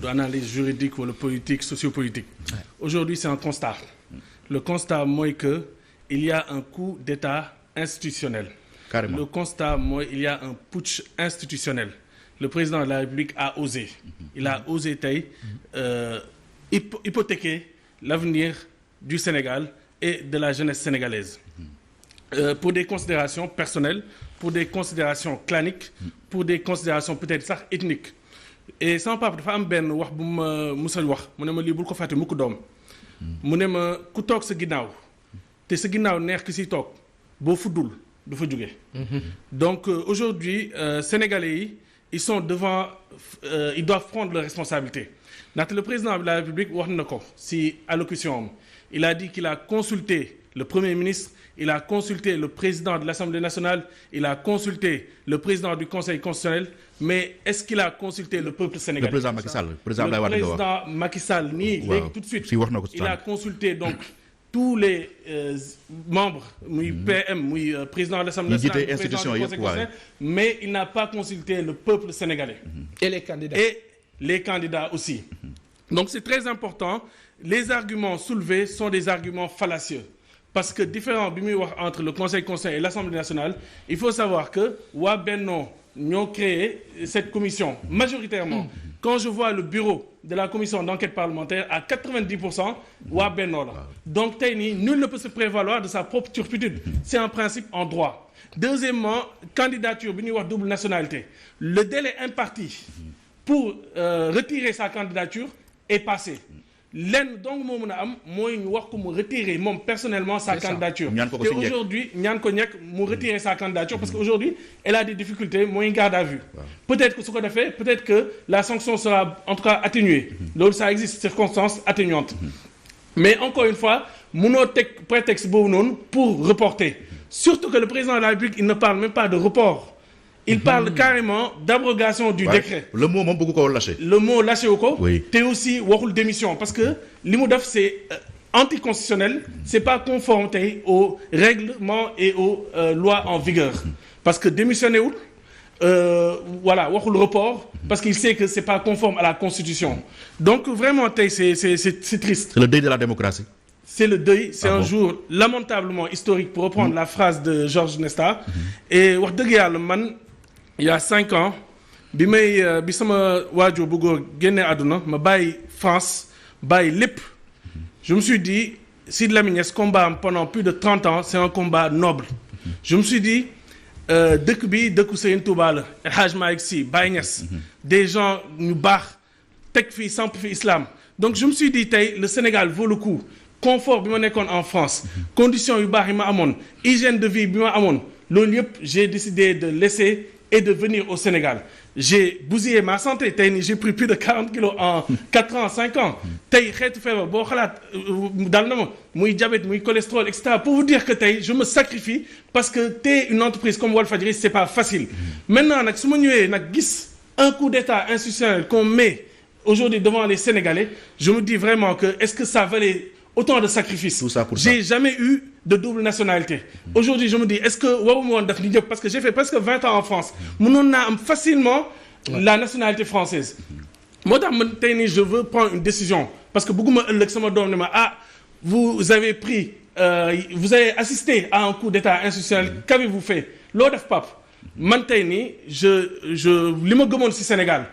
d'analyse juridique wala politique sociopolitique. Aujourd'hui c'est un constat. Le constat mooy que il y a un coup d'État institutionnel. Carrément. Le constat mooy il y a un putsch institutionnel. Le président de la République a osé. Il a osé tey hypothéquer l'avenir du Sénégal et de la jeunesse sénégalaise. Pour des considérations personnelles, pour des considérations claniques, pour des considérations peut-être sax ethniques. Et sama papa dafa am benn wax bu ma musal wax mu ne ma lii bul ko fàtte mukk doom. mu ne ma ku toog sa ginnaaw te sa ginnaaw neex ki si toog boo fuddul du fa jóge. Donc aujourd'hui Sénégalais yi ils sont devant ils doivent prendre leurs responsabilités. ndaxte le président de la République wax na ko si allocution am il a dit qu'il a consulté le Premier ministre, il a consulté le président de l'Assemblée nationale, il a consulté le président du Conseil constitutionnel, mais est-ce qu'il a consulté le peuple sénégalais? Le président Macky Sall, le président Macky Sall nii léegi tout de suite il a consulté donc tous les membres muy PM muy président de l'Assemblée nationale, président du Conseil constitutionnel, mais il n'a pas consulté le peuple sénégalais. Et les candidats. Et les candidats aussi. Donc c'est très important. Les arguments soulevés sont des arguments fallacieux. Parce que différent bi muy wax entre le Conseil constitutionnel et l'Assemblée nationale, il faut savoir que waa Benno ñoo créé cette commission majoritairement. Quand je vois le bureau de la commission d'enquête parlementaire à 90% waa Benno la. Donc tey nii nul ne peut se prévaloir de sa propre turpitude. C'est un principe en droit. Deuxièmement, candidature bi ñuy wax double nationalité. Le délai imparti pour retirer sa candidature est passé. Lenn donc moo mën a am mooy ñu wax ko mu retirer moom personnellement sa candidature. Et aujourd'hui ñaan ko ñekk mu retirer sa candidature parce que aujourd'hui elle a des difficultés mooy garde à vue. Peut-être que su ko defee peut-être que la sanction sera en tout cas atténuée. Loolu ça existe circonstances atténuantes. Mais encore une fois mënoo teg prétexte boobu noonu pour reporter. Surtout que le président de la République il ne parle même pas de report. Il parle carrément d'abrogation du décret. Le mot moom bëgg ko lâché. Le mot lâché wu ko. Oui. Te aussi waxul démission parce que li mu def c'est anticonstitutionnel, c'est pas conforme tey aux règlements et aux lois en vigueur. Parce que démissionné wul voilà waxul report parce qu'il sait que c'est pas conforme à la Constitution. Donc vraiment tey c'est triste. C'est le deuil de la démocratie. C'est le deuil, c'est un jour lamentablement historique pour reprendre la phrase de Georges Nesta. Et wax dëgg yàlla man il y a 5 ans bi sama waajur bu góor génne àdduna ma bàyyi France bàyyi lépp je me suis dit Sidy Lamine Niasse combat am pendant plus de 30 ans c'est un combat noble. Je me suis dit dëkk bi dëkku Serigne Touba la El Hadj Malick Sy Baye Niass des gens ñu baax teg fii samp fi islam donc je me suis dit tey le Sénégal vaut le coup. Confort bi ma nekkoon en France conditions yu baax yi ma amoon hygiène de vie bi ma amoon loolu yëpp j'ai décidé de laisser et de venir au Sénégal j'ai bousillé ma santé tey nii j'ai pris plus de 40 kilos en 4 ans 5 ans tey xeetu feebar boo xalaat dal na ma muy diabète muy cholestérol et cetera pour vous dire que tey je me sacrifie parce que tey une entreprise comme Walfadjri c'est pas facile maintenant nag su ma ñëwee nag gis un coup d'état institutionnel qu'on met aujourd'hui devant les Sénégalais je me dis vraiment que est-ce que ça valait autant de sacrifices. J'ai jamais eu de double nationalité. Aujourd'hui, je me dis, est-ce que parce que j'ai fait presque 20 ans en France. Mënoon naa am facilement la nationalité française. Moo tax man tey nii je veux prendre une décision parce que bëgguma ëllëg sama doom ne ma vous avez pris vous avez assisté à un coup d'état institutionnel. Qu'avez-vous fait? Loo def pap man tey nii je li ma gëmoon ci Sénégal.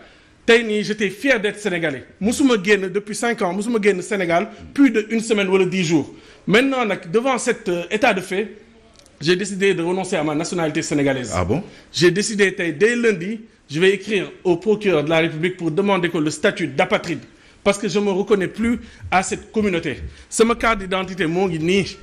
Tey nii j'étais fier d'être sénégalais musuma génn depuis 5 ans musuma génn Sénégal plus de 1 semaine wala 10 jours maintenant nag devant cet état de fait j'ai décidé de renoncer à ma nationalité sénégalaise. Ah bon? J'ai décidé tey dès lundi je vais écrire au procureur de la République pour demander que le statut d'apatride parce que je me reconnais plus à cette communauté sama carte d'identité moo ngi nii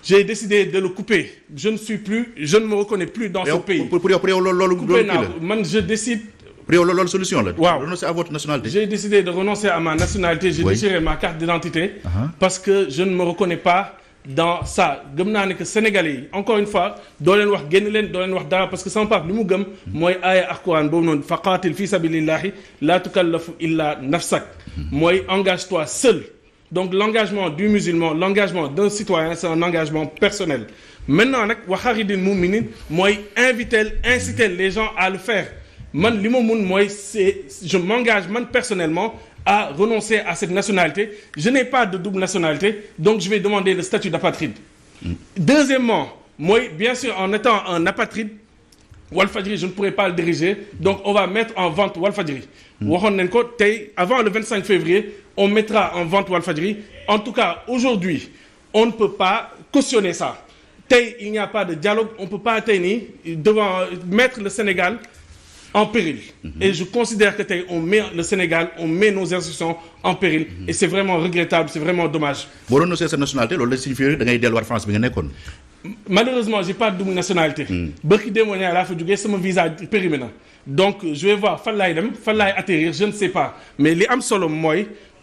j'ai décidé de le couper je ne me reconnais plus dans ce pays. Pour yow loolu coupé naa man je décide. Loolu solution la. Waaw. Renoncer à votre nationalité. J'ai décidé de renoncer à ma nationalité. J'ai déchiré ma carte d'identité parce que je ne me reconnais pas dans ça. Gëm naa ne que Sénégalais yi encore une fois doo leen wax génn leen doo leen wax dara parce que sama papa li mu gëm mooy aaya Alxuraan boobu noonu faqaatil fi sabilillahi la tukallafu illa nafsak mooy engage-toi seul. Donc l'engagement du musulman l'engagement d'un citoyen c'est un engagement personnel. Maintenant nag wa xaaridil mu'minin mooy inciter les gens à le faire. man li ma mun mooy je m'engage man personnellement à renoncer à cette nationalité. Je n'ai pas de double nationalité, donc je vais demander le statut d'apatride. Deuxièmement, moi, bien sûr, en étant un apatride, Walfadjri, je ne pourrais pas le diriger, donc on va mettre en vente Walfadjri. Avant le 25 février, on mettra en vente Walfadjri. En tout cas, aujourd'hui, on ne peut pas cautionner ça. Il n'y a pas de dialogue, on ne peut pas mettre le Sénégal en péril. Et je considère que on met le Sénégal, on met nos institutions en péril. Et c'est vraiment regrettable, c'est vraiment dommage. Malheureusement, j'ai pas de double nationalité. Mon visa périmé. Donc, je vais voir, fallait atterrir, je ne sais pas. Mais les Amsolom, moi,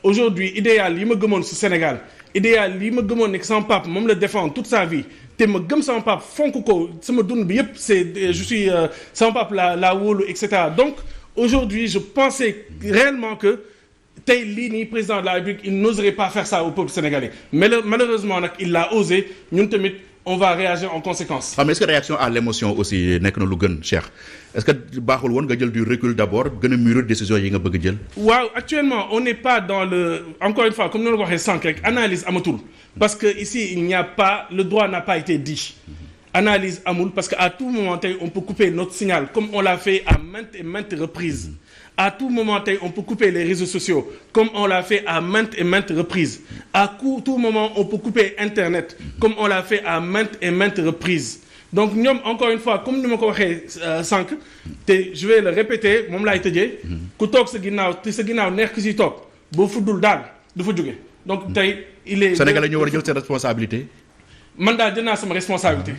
aujourd'hui, idéal, il me demande ce Sénégal. Idéal, il me demande que son pape, moi, le défendre toute sa vie. Je suis sans pape la Wolo, etc. Donc, aujourd'hui, je pensais réellement que Taylini, président de la République, il n'oserait pas faire ça au peuple sénégalais. Mais malheureusement, il l'a osé. On va réagir en conséquence. Mais est-ce que la réaction à l'émotion aussi n'est que nous cher? Est-ce que Bahol Won gagner du recul d'abord, gagner mûrir décision yi nga bëgg jël? Wow, actuellement, on n'est pas dans le, encore une fois, comme nous le voyons sans analyse amatul, parce que ici il n'y a pas, le droit n'a pas été dit. Analyse amoul, parce qu'à tout moment on peut couper notre signal, comme on l'a fait à maintes et maintes reprises. À tout moment on peut couper les réseaux sociaux, comme on l'a fait à maintes et maintes reprises. À tout moment on peut couper Internet, comme on l'a fait à maintes et maintes reprises. Donc, nous, encore une fois, comme nous l'avons dit, je vais le répéter, je vais le dire, donc, il est... Sénégalais, nous avons cette responsabilité. Mandat de sa responsabilité.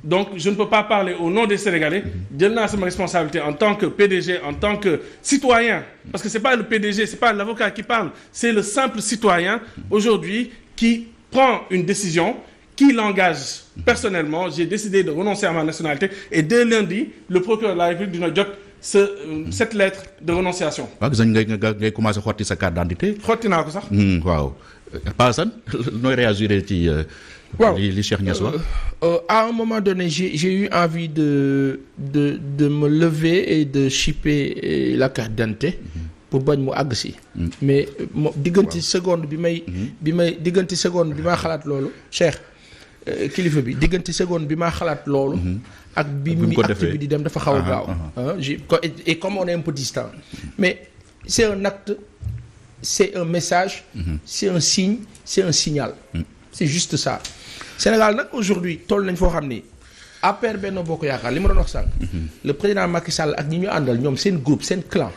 Donc, je ne peux pas parler au nom des Sénégalais. Je n'ai sa responsabilité en tant que PDG, en tant que citoyen. Parce que ce n'est pas le PDG, ce n'est pas l'avocat qui parle. C'est le simple citoyen, aujourd'hui, qui prend une décision, qui l'engage personnellement. J'ai décidé de renoncer à ma nationalité. Et dès lundi, le procureur de la République du Nord cette lettre de renonciation. Vous avez commencé à faire sa carte d'identité? Wow. Pas ça? Nous réagir à un moment donné, j'ai eu envie de me lever et de chipper la carte d'identité pour bañ mu àgg si. Mais diggante seconde bi may xalaat loolu Cheikh kilifa bi diggante seconde bi ma xalaat loolu ak bi mi acte bi di dem dafa xaw a gaaw et comme on est un peu distant, mais c'est un acte, c'est un message, c'est un signe, c'est un signal. C'est juste ça. Sénégal nag aujourd'hui toll nañ foo xam ni APR Benno Bokk Yaakaar li ma doon wax sànq. Le président Macky Sall ak ñi ñu àndal ñoom seen groupe seen clan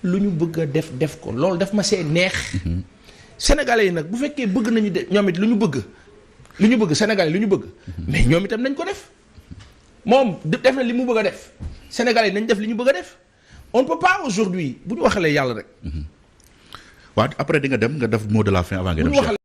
lu ñu bëgg a def ko loolu daf ma see neex. Sénégalais yi nag bu fekkee bëgg nañu de ñoom it lu ñu bëgg Sénégalais lu ñu bëgg. mais ñoom itam nañ ko def moom def na li mu bëgg a def Sénégalais yi nañ def li ñu bëgg a def on ne peut pas aujourd'hui bu ñu waxalee yàlla rek. waaw après di nga dem nga def mot de la fin avant nga dem.